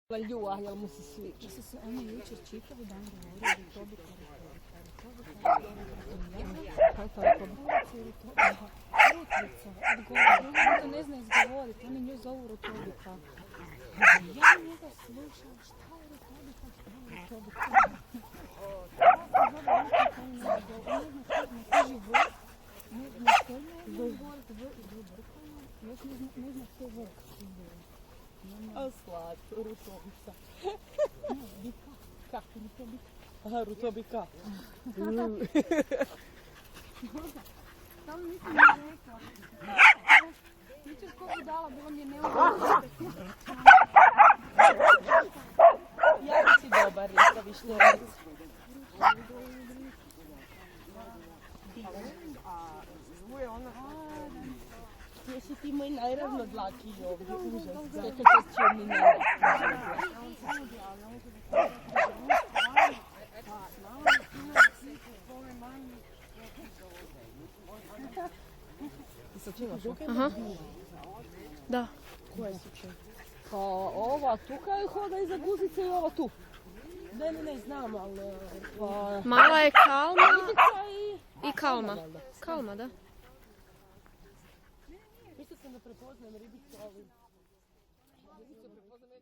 Ljua, jel mu se sviđa? On je jučer čitavi dan govorio da to bi to ne zna izgovoriti, oni nju zovu Rotobika. Ja njega slušam, šta je Rotobika, šta je Rotobika? Ne zna što život, ne zna što je govoriti, još ne zna što je vok. A slatko, Rutobica. Bika, kako Rutobika? Aha, Rutobika. Samo nisam mi rekla. Jučer ko budala, bilo mi je neugodno. Jako si dobar, Rita Višnjerac. Zuje ona... Jesi ti moj najravnodlakiji ovdje, užas. Zato to će mi ne Ti sa čim imaš? Aha. Da. Koje su čim? Pa ova tu kaj hoda iza guzice i ova tu. Ne, znam, ali... Pa... Mala je Kalma i... i Kalma. Kalma, da. Mislio sam da prepoznajem ribicu, ali... Ribicu prepoznajem